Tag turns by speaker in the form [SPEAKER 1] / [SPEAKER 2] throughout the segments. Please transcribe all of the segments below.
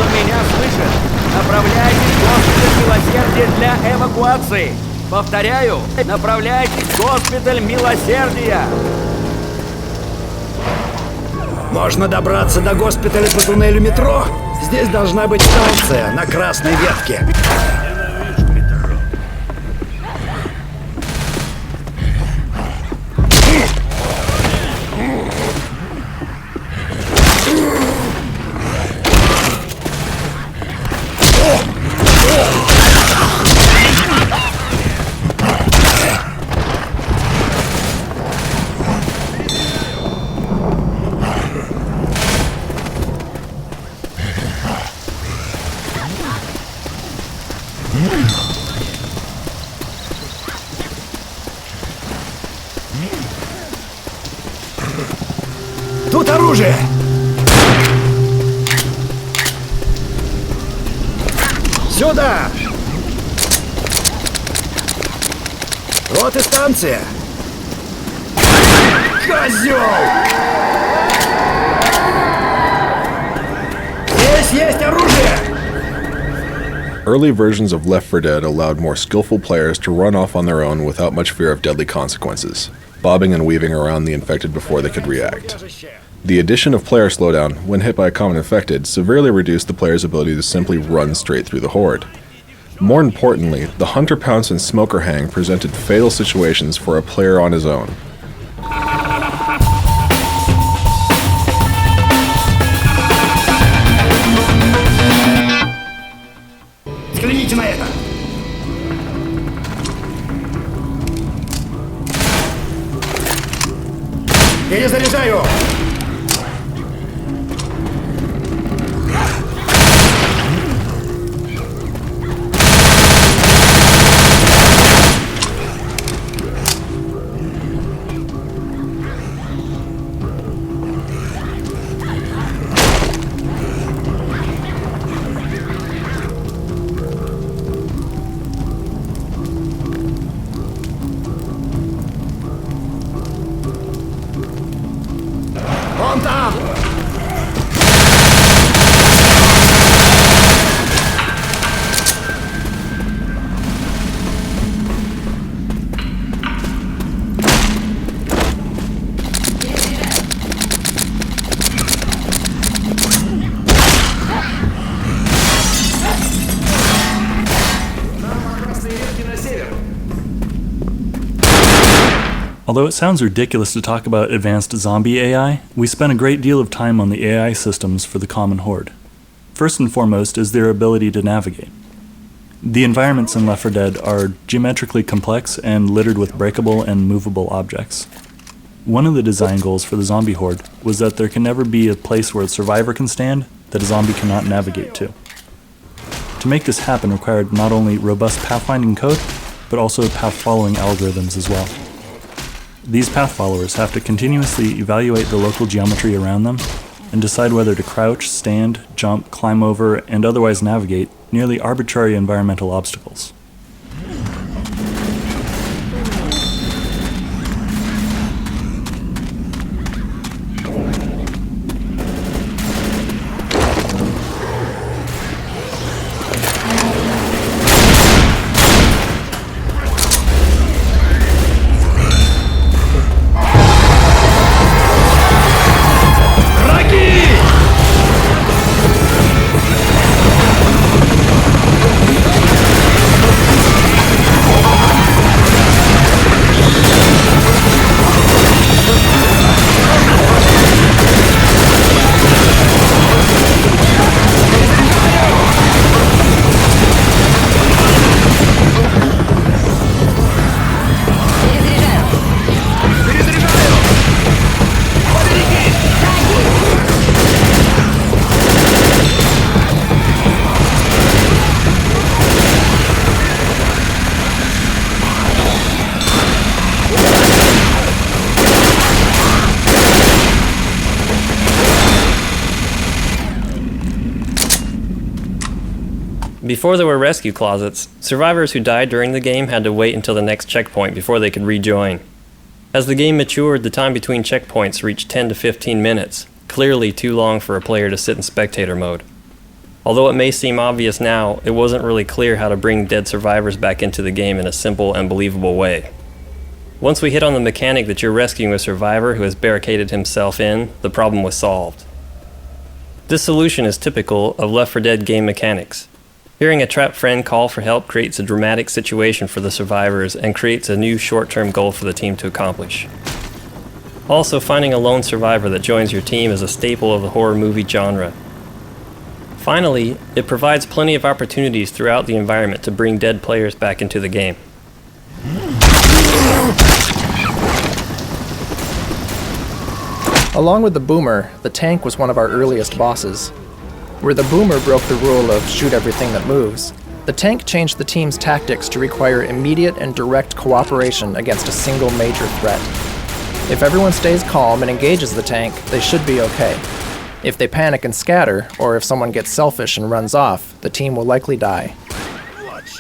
[SPEAKER 1] Команду меня слышит. Направляйтесь в госпиталь милосердия для эвакуации. Повторяю, направляйтесь в госпиталь милосердия.
[SPEAKER 2] Можно добраться до госпиталя по туннелю метро. Здесь должна быть станция на красной ветке. Тут оружие! Сюда! Вот и станция! Козёл! Здесь есть оружие!
[SPEAKER 3] Early versions of Left4Dead allowed more skillful players to run off on their own without much fear of deadly consequences, bobbing and weaving around the infected before they could react. The addition of player slowdown, when hit by a common infected, severely reduced the player's ability to simply run straight through the horde. More importantly, the Hunter Pounce and Smoker Hang presented fatal situations for a player on his own.
[SPEAKER 2] Взгляните на это! Перезаряжаю! Вон там!
[SPEAKER 4] Although it sounds ridiculous to talk about advanced zombie AI, we spent a great deal of time on the AI systems for the common horde. First and foremost is their ability to navigate. The environments in Left4Dead are geometrically complex and littered with breakable and movable objects. One of the design goals for the zombie horde was that there can never be a place where a survivor can stand that a zombie cannot navigate to. To make this happen required not only robust pathfinding code, but also path-following algorithms as well. These path followers have to continuously evaluate the local geometry around them and decide whether to crouch, stand, jump, climb over, and otherwise navigate nearly arbitrary environmental obstacles.
[SPEAKER 5] Before there were rescue closets, survivors who died during the game had to wait until the next checkpoint before they could rejoin. As the game matured, the time between checkpoints reached 10 to 15 minutes, clearly too long for a player to sit in spectator mode. Although it may seem obvious now, it wasn't really clear how to bring dead survivors back into the game in a simple and believable way. Once we hit on the mechanic that you're rescuing a survivor who has barricaded himself in, the problem was solved. This solution is typical of Left 4 Dead game mechanics. Hearing a trapped friend call for help creates a dramatic situation for the survivors and creates a new short-term goal for the team to accomplish. Also, finding a lone survivor that joins your team is a staple of the horror movie genre. Finally, it provides plenty of opportunities throughout the environment to bring dead players back into the game.
[SPEAKER 6] Along with the boomer, the tank was one of our earliest bosses. Where the boomer broke the rule of shoot everything that moves, the tank changed the team's tactics to require immediate and direct cooperation against a single major threat. If everyone stays calm and engages the tank, they should be okay. If they panic and scatter, or if someone gets selfish and runs off, the team will likely die.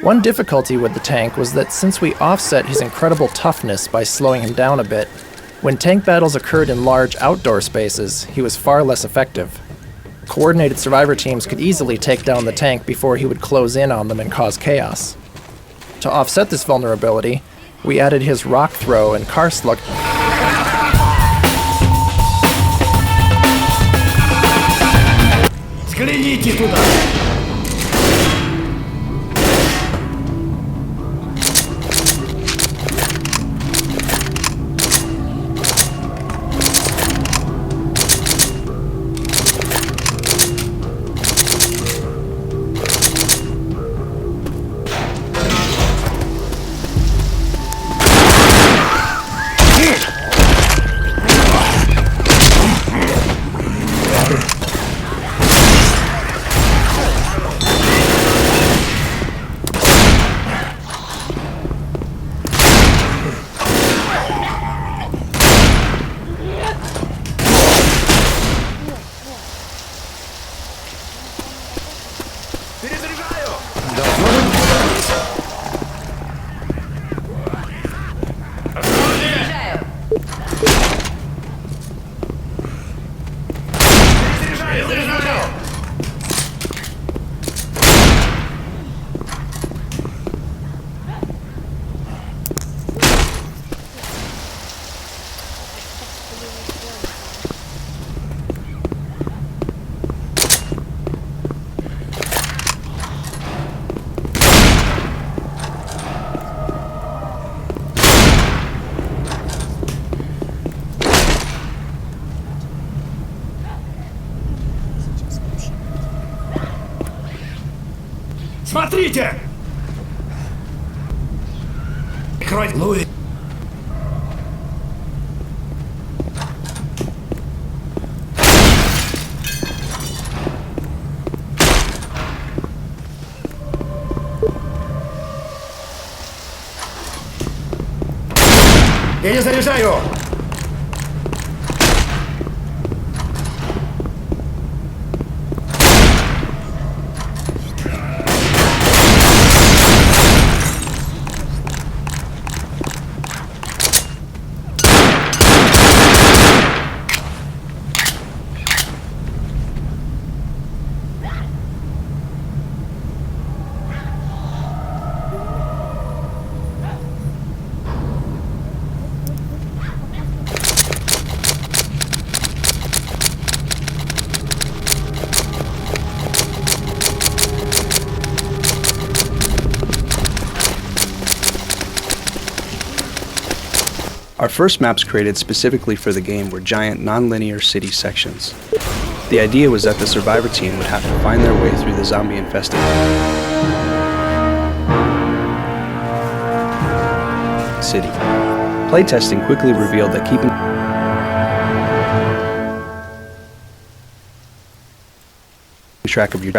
[SPEAKER 6] One difficulty with the tank was that since we offset his incredible toughness by slowing him down a bit, when tank battles occurred in large outdoor spaces, he was far less effective. Coordinated survivor teams could easily take down the tank before he would close in on them and cause chaos. To offset this vulnerability, we added his rock throw and car slug.
[SPEAKER 2] Взгляните туда! Смотрите! Крой Луи. Я не заряжаю!
[SPEAKER 7] Our first maps created specifically for the game were giant non-linear city sections. The idea was that the survivor team would have to find their way through the zombie-infested city. Playtesting quickly revealed that keeping track of your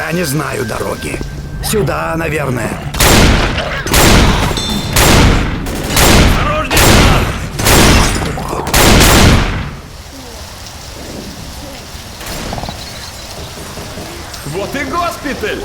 [SPEAKER 2] Я не знаю дороги. Сюда, наверное.
[SPEAKER 1] Вот и госпиталь!